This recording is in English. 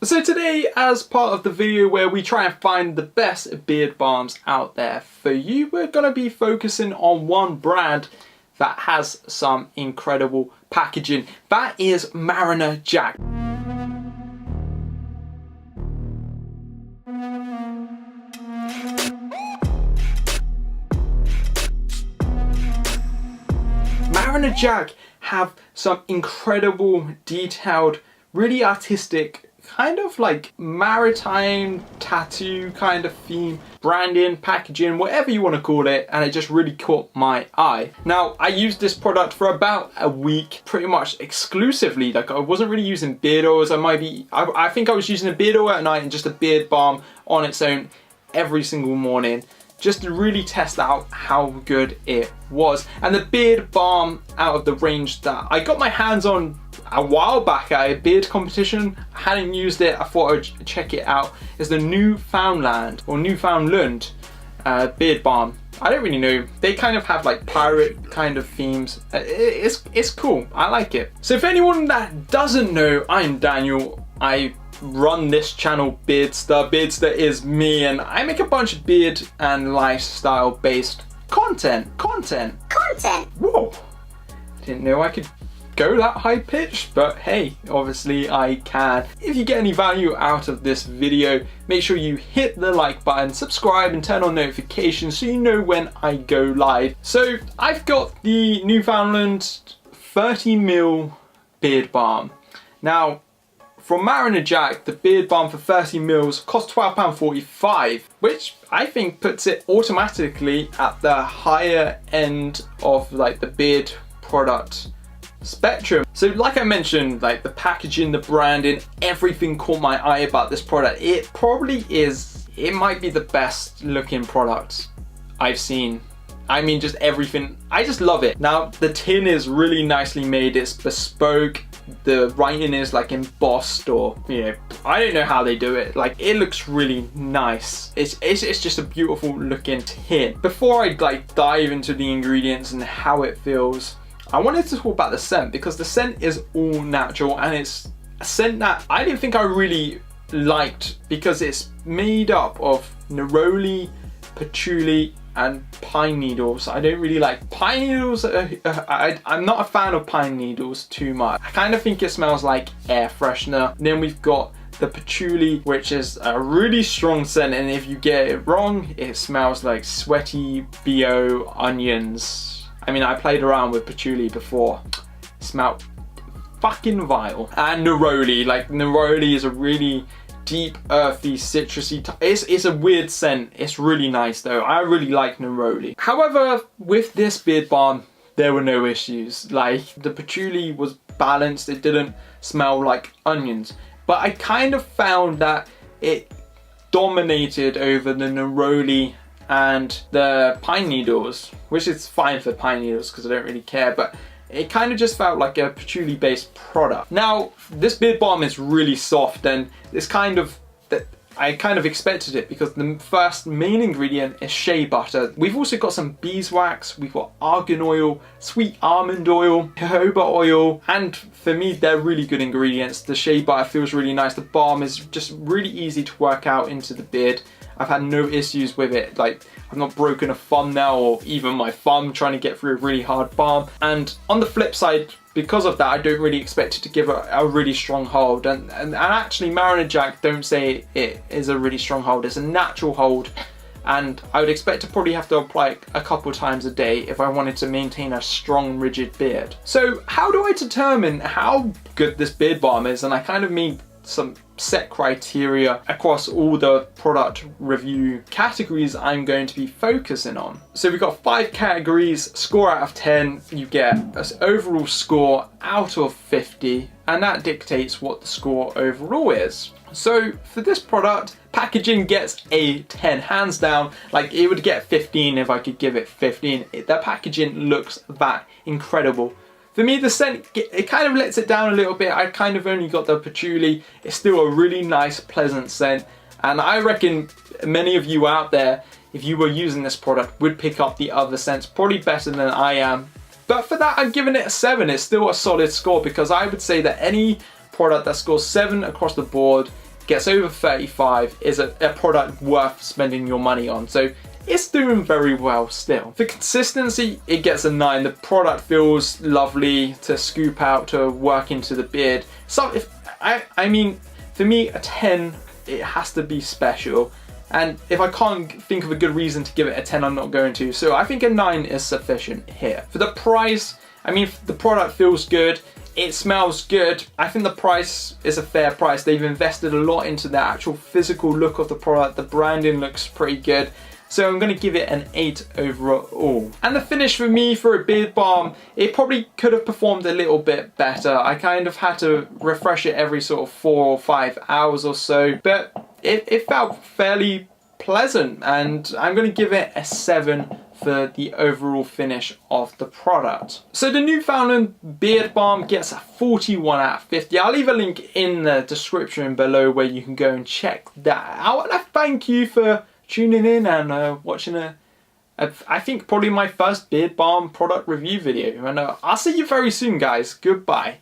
So today, as part of the video where we try and find the best beard balms out there for you, we're going to be focusing on one brand that has some incredible packaging. That is Mariner Jack. Mariner Jack have some incredible, detailed, really artistic, kind of like maritime tattoo kind of theme, branding, packaging, whatever you want to call it, and it just really caught my eye. Now, I used this product for about a week, pretty much exclusively. Like, I wasn't really using beard oils. I think I was using a beard oil at night and just a beard balm on its own every single morning, just to really test out how good it was. And the beard balm out of the range that I got my hands on a while back at a beard competition, I hadn't used it, I thought I'd check it out, is the Newfoundland Beard Balm. I don't really know, they kind of have like pirate kind of themes. It's cool, I like it. So for anyone that doesn't know, I'm Daniel. I run this channel, Beardster. Beardster is me, and I make a bunch of beard and lifestyle based content. Whoa, didn't know I could go that high pitched, but hey, obviously I can. If you get any value out of this video, make sure you hit the like button, subscribe, and turn on notifications so you know when I go live. So I've got the Newfoundland 30ml beard balm. Now, from Mariner Jack, the beard balm for 30ml costs £12.45, which I think puts it automatically at the higher end of like the beard product spectrum. So like I mentioned, like the packaging, the branding, everything caught my eye about this product. It might be the best looking product I've seen. I mean, just everything, I just love it. Now, the tin is really nicely made, it's bespoke. The writing is like embossed, or you know, I don't know how they do it. Like, it looks really nice. It's just a beautiful looking tin. Before I like dive into the ingredients and how it feels, I wanted to talk about the scent, because the scent is all natural, and it's a scent that I didn't think I really liked, because it's made up of neroli, patchouli, and pine needles. I don't really like pine needles. I'm not a fan of pine needles too much. I kind of think it smells like air freshener. And then we've got the patchouli, which is a really strong scent, and if you get it wrong, it smells like sweaty BO onions. I mean, I played around with patchouli before. It smelled fucking vile. And neroli, like neroli is a really deep, earthy, citrusy. It's a weird scent. It's really nice though. I really like neroli. However, with this beard balm, there were no issues. Like, the patchouli was balanced. It didn't smell like onions. But I kind of found that it dominated over the neroli and the pine needles, which is fine for pine needles because I don't really care, but it kind of just felt like a patchouli based product. Now, this beard balm is really soft, and it's kind of, I kind of expected it, because the first main ingredient is shea butter. We've also got some beeswax, we've got argan oil, sweet almond oil, jojoba oil, and for me, they're really good ingredients. The shea butter feels really nice. The balm is just really easy to work out into the beard. I've had no issues with it. Like, I've not broken a thumbnail or even my thumb trying to get through a really hard balm. And on the flip side, because of that, I don't really expect it to give a really strong hold. And actually, Mariner Jack don't say it is a really strong hold. It's a natural hold. And I would expect to probably have to apply it a couple times a day if I wanted to maintain a strong, rigid beard. So how do I determine how good this beard balm is? And I kind of made some set criteria across all the product review categories I'm going to be focusing on. So we've got 5 categories, score out of 10, you get an overall score out of 50, and that dictates what the score overall is. So for this product, packaging gets a 10, hands down. Like, it would get 15 if I could give it 15. The packaging looks that incredible. For me, the scent, it kind of lets it down a little bit. I kind of only got the patchouli. It's still a really nice, pleasant scent. And I reckon many of you out there, if you were using this product, would pick up the other scents probably better than I am. But for that, I'm giving it a 7. It's still a solid score, because I would say that any product that scores 7 across the board gets over 35 is a product worth spending your money on. So it's doing very well still. For consistency, it gets a 9. The product feels lovely to scoop out, to work into the beard. So I mean, for me, a 10, it has to be special. And if I can't think of a good reason to give it a 10, I'm not going to. So I think a 9 is sufficient here. For the price, I mean, the product feels good. It smells good. I think the price is a fair price. They've invested a lot into the actual physical look of the product. The branding looks pretty good. So I'm going to give it an 8 overall. And the finish for me for a beard balm, it probably could have performed a little bit better. I kind of had to refresh it every sort of 4 or 5 hours or so, but it felt fairly pleasant, and I'm going to give it a 7 for the overall finish of the product. So the Newfoundland Beard Balm gets a 41 out of 50. I'll leave a link in the description below where you can go and check that out. And I thank you for tuning in and watching I think probably my first beard balm product review video. And I'll see you very soon, guys. Goodbye.